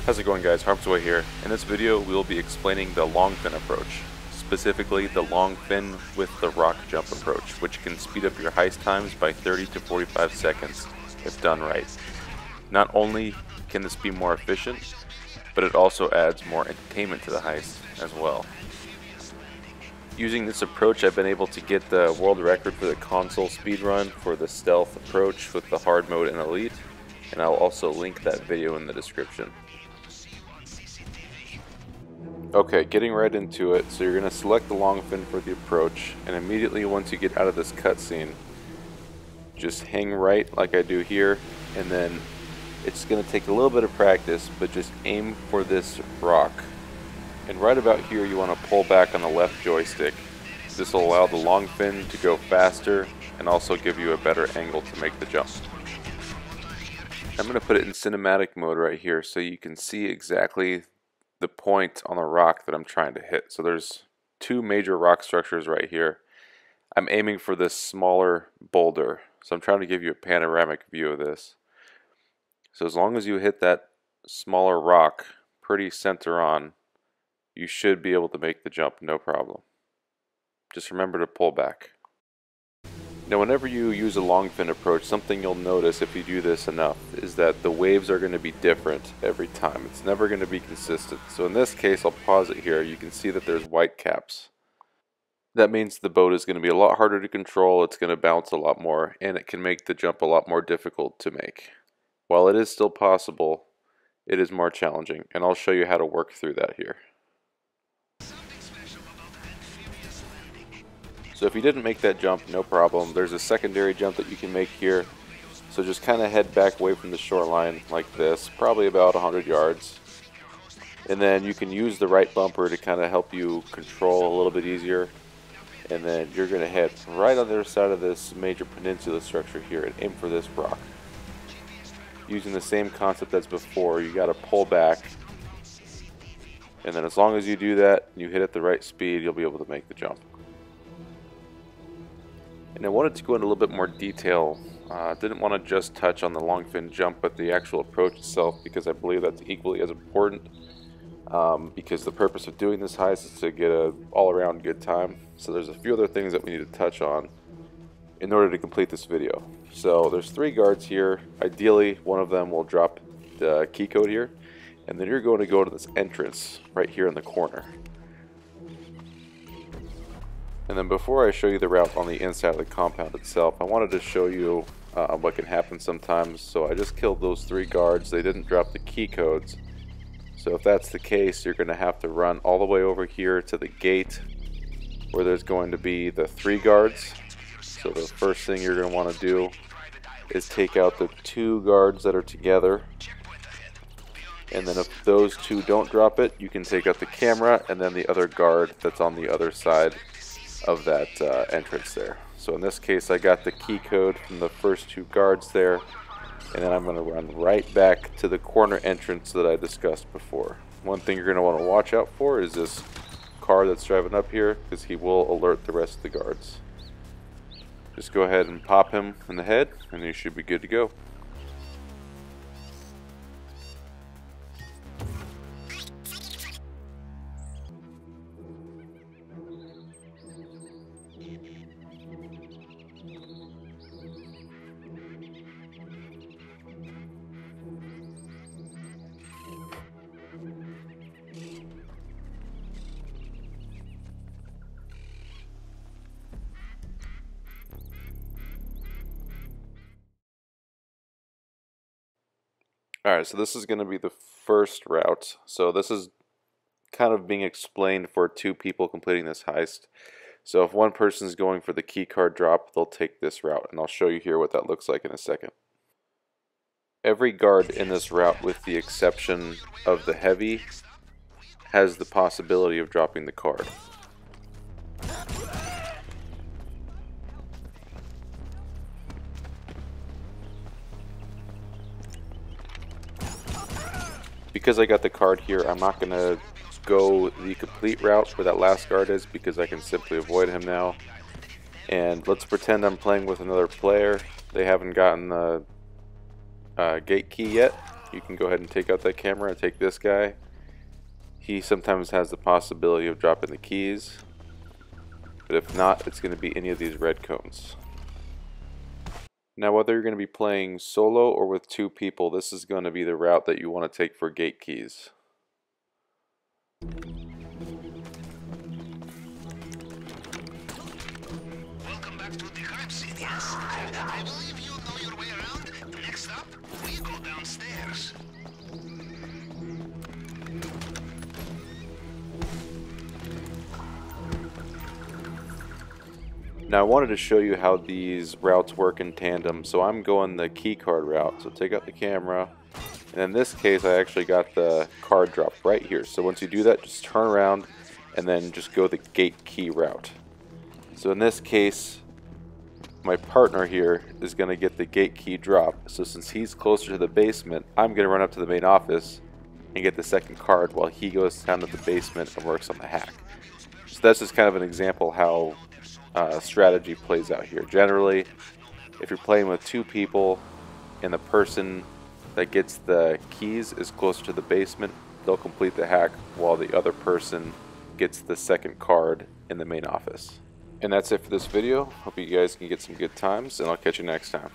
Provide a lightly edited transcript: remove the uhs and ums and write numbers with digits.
How's it going, guys? Harm's Way here. In this video we will be explaining the Longfin approach, specifically the Longfin with the rock jump approach, which can speed up your heist times by 30 to 45 seconds if done right. Not only can this be more efficient, but it also adds more entertainment to the heist as well. Using this approach, I've been able to get the world record for the console speedrun for the stealth approach with the hard mode and elite, and I'll also link that video in the description. Okay, getting right into it. So you're going to select the Longfin for the approach, and immediately once you get out of this cutscene, just hang right like I do here, and then it's going to take a little bit of practice, but just aim for this rock. And right about here you want to pull back on the left joystick. This will allow the Longfin to go faster and also give you a better angle to make the jump. I'm going to put it in cinematic mode right here so you can see exactly the point on the rock that I'm trying to hit. So there's two major rock structures right here. I'm aiming for this smaller boulder, so I'm trying to give you a panoramic view of this. So as long as you hit that smaller rock pretty center on, you should be able to make the jump no problem. Just remember to pull back. Now whenever you use a Longfin approach, something you'll notice if you do this enough is that the waves are going to be different every time. It's never going to be consistent. So in this case, I'll pause it here. You can see that there's white caps. That means the boat is going to be a lot harder to control, it's going to bounce a lot more, and it can make the jump a lot more difficult to make. While it is still possible, it is more challenging, and I'll show you how to work through that here. So if you didn't make that jump, no problem. There's a secondary jump that you can make here. So just kind of head back away from the shoreline like this, probably about 100 yards. And then you can use the right bumper to kind of help you control a little bit easier. And then you're going to head right on the other side of this major peninsula structure here and aim for this rock. Using the same concept as before, you got to pull back. And then as long as you do that, and you hit at the right speed, you'll be able to make the jump. And I wanted to go into a little bit more detail. Didn't want to just touch on the Longfin jump, but the actual approach itself, because I believe that's equally as important. Because the purpose of doing this heist is to get an all-around good time. So there's a few other things that we need to touch on in order to complete this video. So there's 3 guards here. Ideally, one of them will drop the key code here, and then you're going to go to this entrance right here in the corner. And then before I show you the route on the inside of the compound itself, I wanted to show you what can happen sometimes. So I just killed those 3 guards. They didn't drop the key codes. So if that's the case, you're going to have to run all the way over here to the gate where there's going to be the 3 guards. So the first thing you're going to want to do is take out the 2 guards that are together. And then if those 2 don't drop it, you can take out the camera and then the other guard that's on the other side of that entrance there. So in this case, I got the key code from the first 2 guards there, and then I'm going to run right back to the corner entrance that I discussed before. One thing you're going to want to watch out for is this car that's driving up here, because he will alert the rest of the guards. Just go ahead and pop him in the head, and you should be good to go. Alright, so this is going to be the first route. So this is kind of being explained for 2 people completing this heist. So if one person is going for the key card drop, they'll take this route, and I'll show you here what that looks like in a second. Every guard in this route, with the exception of the heavy, has the possibility of dropping the card. Because I got the card here, I'm not going to go the complete route where that last guard is, because I can simply avoid him now. And let's pretend I'm playing with another player. They haven't gotten the gate key yet. you can go ahead and take out that camera and take this guy. He sometimes has the possibility of dropping the keys, but if not, it's going to be any of these red cones. Now, whether you're going to be playing solo or with 2 people, this is going to be the route that you want to take for gate keys. Welcome back to the crime scene. Yes, I believe you know your way around. Next up, we go downstairs. Now I wanted to show you how these routes work in tandem, so I'm going the key card route. So take out the camera, and in this case I actually got the card drop right here. So once you do that, just turn around and then just go the gate key route. So in this case, my partner here is going to get the gate key drop. So since he's closer to the basement, I'm going to run up to the main office and get the second card while he goes down to the basement and works on the hack. So that's just kind of an example how strategy plays out here. Generally, if you're playing with 2 people and the person that gets the keys is closer to the basement, they'll complete the hack while the other person gets the second card in the main office. And that's it for this video. Hope you guys can get some good times, and I'll catch you next time.